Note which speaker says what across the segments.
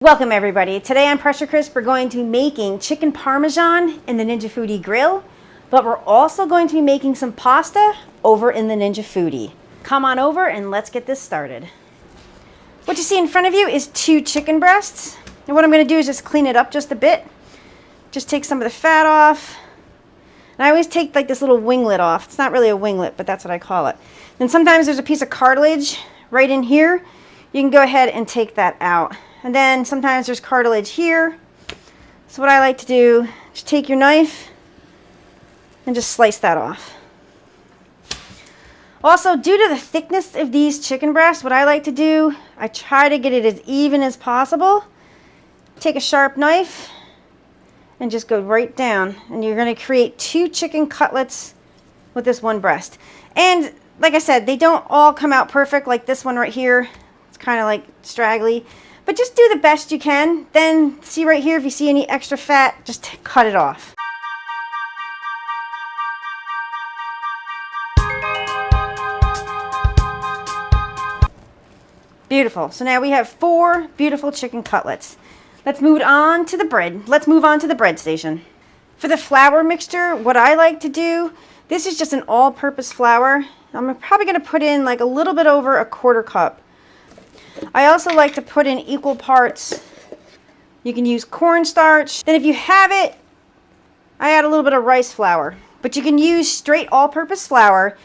Speaker 1: Welcome everybody. Today on Pressure Crisp we're going to be making chicken Parmesan in the Ninja Foodi Grill, but we're also going to be making some pasta over in the Ninja Foodi. Come on over and let's get this started. What you see in front of you is 2 chicken breasts, and what I'm going to do is just clean it up just a bit. Just take some of the fat off, and I always take like this little winglet off. It's not really a winglet, but that's what I call it. Then sometimes there's a piece of cartilage right in here. You can go ahead and take that out. And then sometimes there's cartilage here. So what I like to do is take your knife and just slice that off. Also, due to the thickness of these chicken breasts, what I like to do, I try to get it as even as possible. Take a sharp knife and just go right down. And you're going to create 2 chicken cutlets with this one breast. And like I said, they don't all come out perfect like this one right here. It's kind of like straggly. But just do the best you can. Then see right here, if you see any extra fat, just cut it off. Beautiful. So now we have 4 beautiful chicken cutlets. Let's move on to the bread. Let's move on to the bread station. For the flour mixture, what I like to do, this is just an all-purpose flour. I'm probably going to put in like a little bit over a 1/4 cup. I also like to put in equal parts. You can use cornstarch. Then if you have it, I add a little bit of rice flour. But you can use straight all-purpose flour.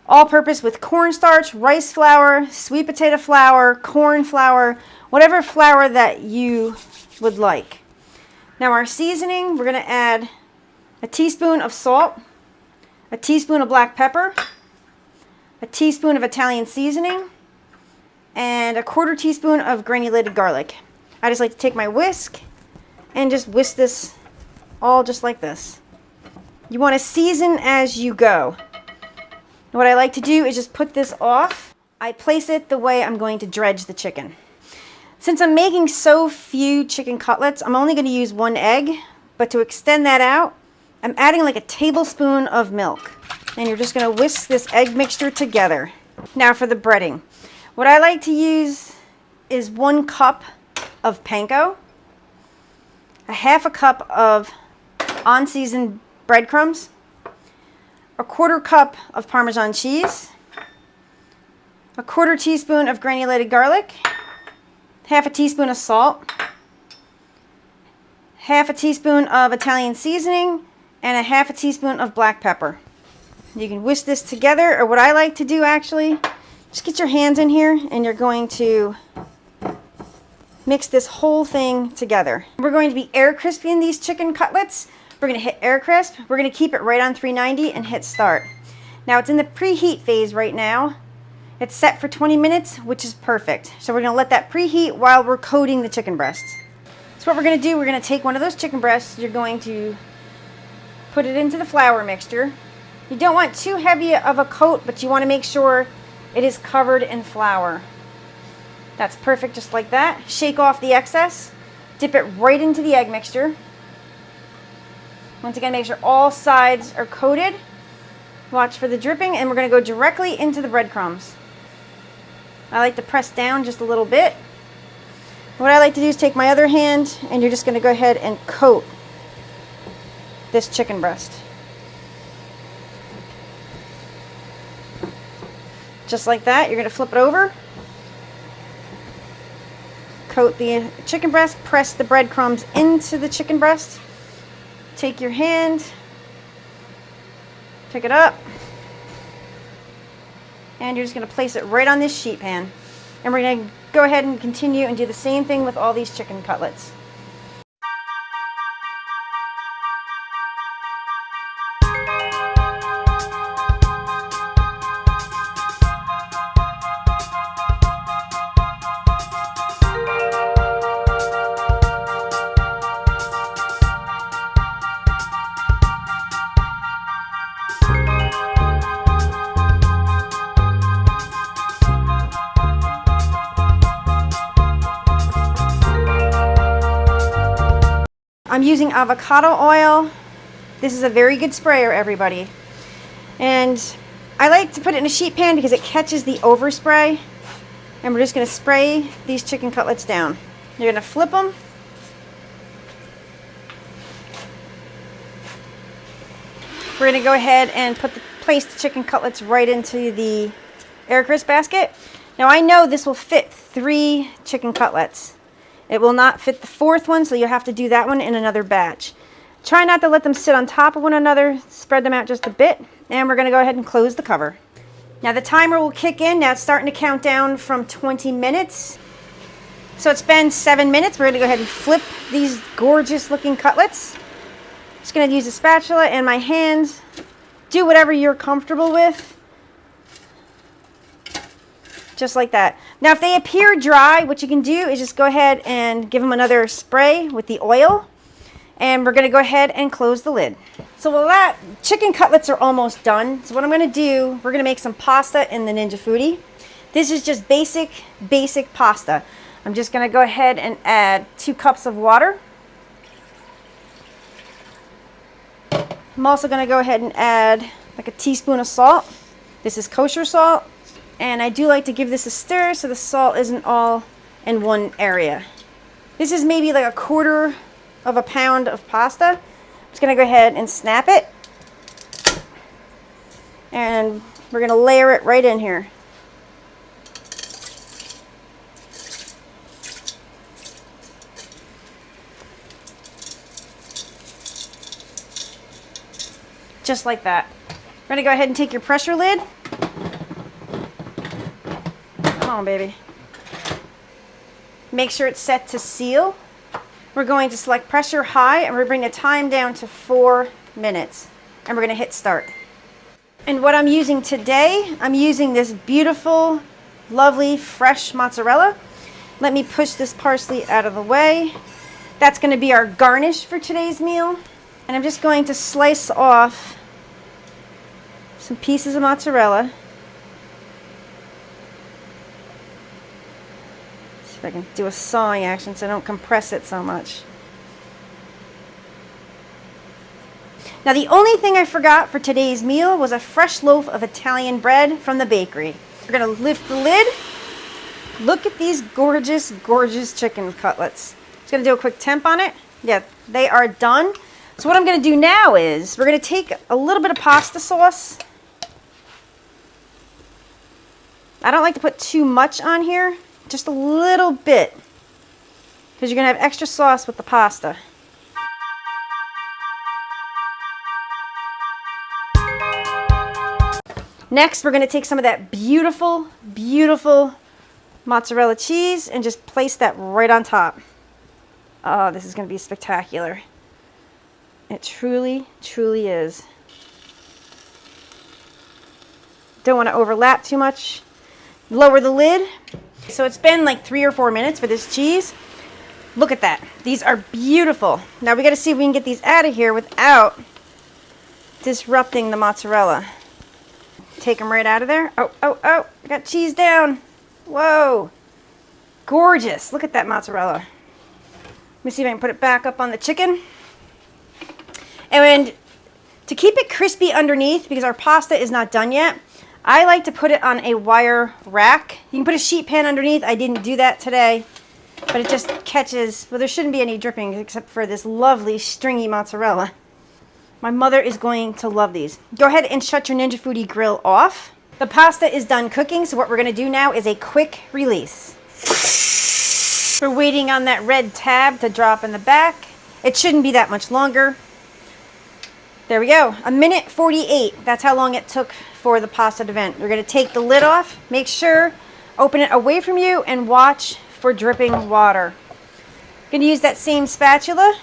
Speaker 1: All-purpose with cornstarch, rice flour, sweet potato flour, corn flour, whatever flour that you would like. Now our seasoning, we're going to add a teaspoon of salt, a teaspoon of black pepper, a teaspoon of Italian seasoning, and a 1/4 teaspoon of granulated garlic. I just like to take my whisk and just whisk this all just like this. You want to season as you go. What I like to do is just put this off. I place it the way I'm going to dredge the chicken. Since I'm making so few chicken cutlets, I'm only going to use 1 egg, but to extend that out, I'm adding like a tablespoon of milk. And you're just going to whisk this egg mixture together. Now for the breading. What I like to use is 1 cup of panko, a 1/2 cup of unseasoned breadcrumbs, a 1/4 cup of Parmesan cheese, a 1/4 teaspoon of granulated garlic, 1/2 teaspoon of salt, 1/2 teaspoon of Italian seasoning, and a 1/2 teaspoon of black pepper. You can whisk this together, or what I like to do actually, just get your hands in here and you're going to mix this whole thing together. We're going to be air crisping these chicken cutlets. We're going to hit air crisp. We're going to keep it right on 390 and hit start. Now it's in the preheat phase right now. It's set for 20 minutes, which is perfect. So we're going to let that preheat while we're coating the chicken breasts. So what we're going to do, we're going to take one of those chicken breasts. You're going to put it into the flour mixture. You don't want too heavy of a coat, but you want to make sure it is covered in flour. That's perfect, just like that. Shake off the excess. Dip it right into the egg mixture. Once again, make sure all sides are coated. Watch for the dripping, and we're going to go directly into the breadcrumbs. I like to press down just a little bit. What I like to do is take my other hand, and you're just going to go ahead and coat this chicken breast. Just like that. You're going to flip it over. Coat the chicken breast. Press the breadcrumbs into the chicken breast. Take your hand. Pick it up. And you're just going to place it right on this sheet pan. And we're going to go ahead and continue and do the same thing with all these chicken cutlets. I'm using avocado oil. This is a very good sprayer, everybody. And I like to put it in a sheet pan because it catches the overspray. And we're just going to spray these chicken cutlets down. You're going to flip them. We're going to go ahead and place the chicken cutlets right into the air crisp basket. Now I know this will fit 3 chicken cutlets. It will not fit the 4th one, so you'll have to do that one in another batch. Try not to let them sit on top of one another. Spread them out just a bit. And we're going to go ahead and close the cover. Now the timer will kick in. Now it's starting to count down from 20 minutes. So it's been 7 minutes. We're going to go ahead and flip these gorgeous looking cutlets. Just going to use a spatula and my hands. Do whatever you're comfortable with. Just like that. Now if they appear dry, what you can do is just go ahead and give them another spray with the oil. And we're going to go ahead and close the lid. So while that chicken cutlets are almost done, so what I'm going to do, we're going to make some pasta in the Ninja Foodi. This is just basic pasta. I'm just going to go ahead and add 2 cups of water. I'm also going to go ahead and add like a teaspoon of salt. This is kosher salt. And I do like to give this a stir so the salt isn't all in one area. This is maybe like 1/4 of a pound of pasta. I'm just going to go ahead and snap it. And we're going to layer it right in here. Just like that. We're going to go ahead and take your pressure lid. Come on, baby. Make sure it's set to seal. We're going to select pressure high and we're going to bring the time down to 4 minutes. And we're going to hit start. And what I'm using today, I'm using this beautiful, lovely, fresh mozzarella. Let me push this parsley out of the way. That's going to be our garnish for today's meal. And I'm just going to slice off some pieces of mozzarella. See if I can do a sawing action so I don't compress it so much. Now the only thing I forgot for today's meal was a fresh loaf of Italian bread from the bakery. We're going to lift the lid. Look at these gorgeous, gorgeous chicken cutlets. Just going to do a quick temp on it. Yeah, they are done. So what I'm going to do now is we're going to take a little bit of pasta sauce. I don't like to put too much on here, just a little bit, because you're going to have extra sauce with the pasta. Next, we're going to take some of that beautiful, beautiful mozzarella cheese and just place that right on top. Oh, this is going to be spectacular. It truly, truly is. Don't want to overlap too much. Lower the lid. So it's been like 3 or 4 minutes for this cheese. Look at that. These are beautiful. Now we got to see if we can get these out of here without disrupting the mozzarella. Take them right out of there. Oh, oh, oh. I got cheese down. Whoa. Gorgeous. Look at that mozzarella. Let me see if I can put it back up on the chicken. And to keep it crispy underneath, because our pasta is not done yet, I like to put it on a wire rack. You can put a sheet pan underneath. I didn't do that today, but it just catches, well, there shouldn't be any dripping except for this lovely stringy mozzarella. My mother is going to love these. Go ahead and shut your Ninja Foodi Grill off. The pasta is done cooking, so what we're going to do now is a quick release. We're waiting on that red tab to drop in the back. It shouldn't be that much longer. There we go. 1:48. That's how long it took for the pasta to vent. We're going to take the lid off. Make sure, open it away from you and watch for dripping water. Going to use that same spatula.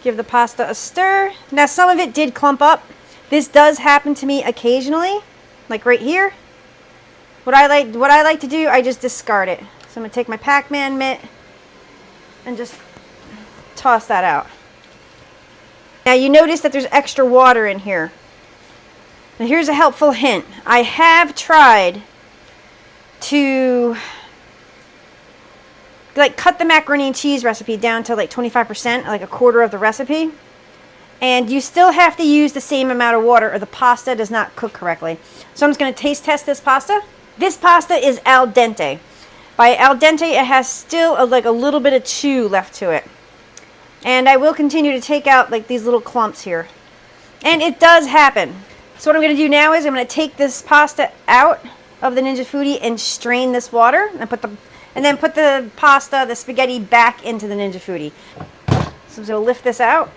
Speaker 1: Give the pasta a stir. Now some of it did clump up. This does happen to me occasionally, like right here. What I like to do, I just discard it. So I'm going to take my Pac-Man mitt and just toss that out. Now you notice that there's extra water in here. Now here's a helpful hint. I have tried to cut the macaroni and cheese recipe down to like 25%, like 1/4 of the recipe. And you still have to use the same amount of water or the pasta does not cook correctly. So I'm just going to taste test this pasta. This pasta is al dente. By al dente, it has still like a little bit of chew left to it. And I will continue to take out like these little clumps here. And it does happen. So what I'm going to do now is I'm going to take this pasta out of the Ninja Foodi and strain this water and then put the pasta, the spaghetti, back into the Ninja Foodi. So I'm going to lift this out.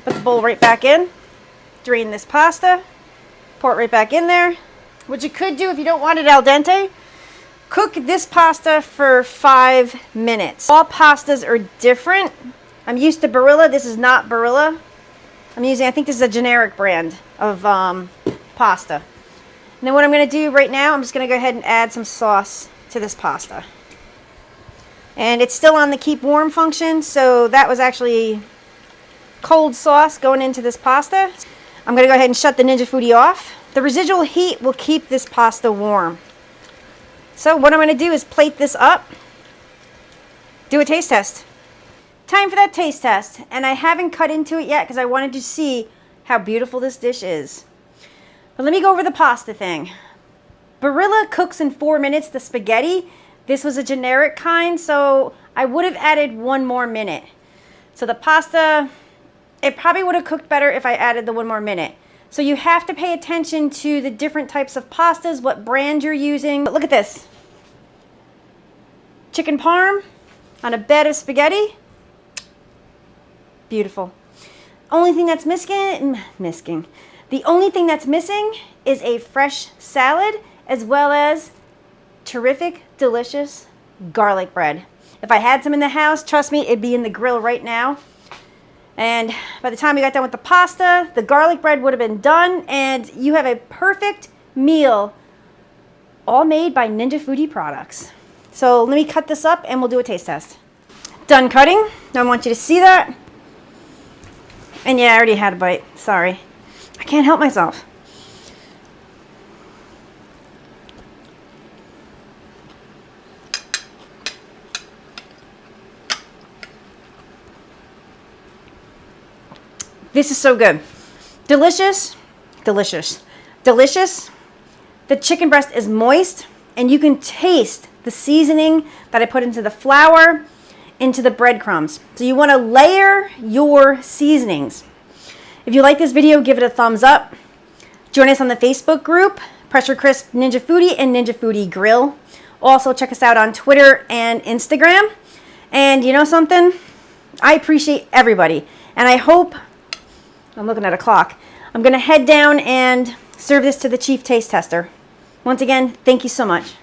Speaker 1: Put the bowl right back in. Drain this pasta. Pour it right back in there. What you could do if you don't want it al dente, cook this pasta for 5 minutes. All pastas are different. I'm used to Barilla. This is not Barilla. I think this is a generic brand of pasta. And then what I'm going to do right now, I'm just going to go ahead and add some sauce to this pasta. And it's still on the keep warm function, so that was actually cold sauce going into this pasta. I'm going to go ahead and shut the Ninja Foodi off. The residual heat will keep this pasta warm. So what I'm going to do is plate this up, do a taste test. Time for that taste test. And I haven't cut into it yet because I wanted to see how beautiful this dish is. But let me go over the pasta thing. Barilla cooks in 4 minutes the spaghetti. This was a generic kind, so I would have added 1 more minute. So the pasta, it probably would have cooked better if I added the 1 more minute. So you have to pay attention to the different types of pastas, what brand you're using. But look at this. Chicken parm on a bed of spaghetti. Beautiful. Only thing that's the only thing that's missing is a fresh salad as well as terrific, delicious garlic bread. If I had some in the house, trust me, it'd be in the grill right now. And by the time we got done with the pasta, the garlic bread would have been done, and you have a perfect meal, all made by Ninja Foodi products. So let me cut this up and we'll do a taste test. Done cutting. I want you to see that. And yeah, I already had a bite. Sorry. I can't help myself. This is so good. Delicious, delicious, delicious. The chicken breast is moist, and you can taste the seasoning that I put into the flour, into the breadcrumbs. So you want to layer your seasonings. If you like this video, give it a thumbs up. Join us on the Facebook group, Pressure Crisp Ninja Foodi and Ninja Foodi Grill. Also, check us out on Twitter and Instagram. And you know something? I appreciate everybody. And I hope, I'm looking at a clock, I'm going to head down and serve this to the chief taste tester. Once again, thank you so much.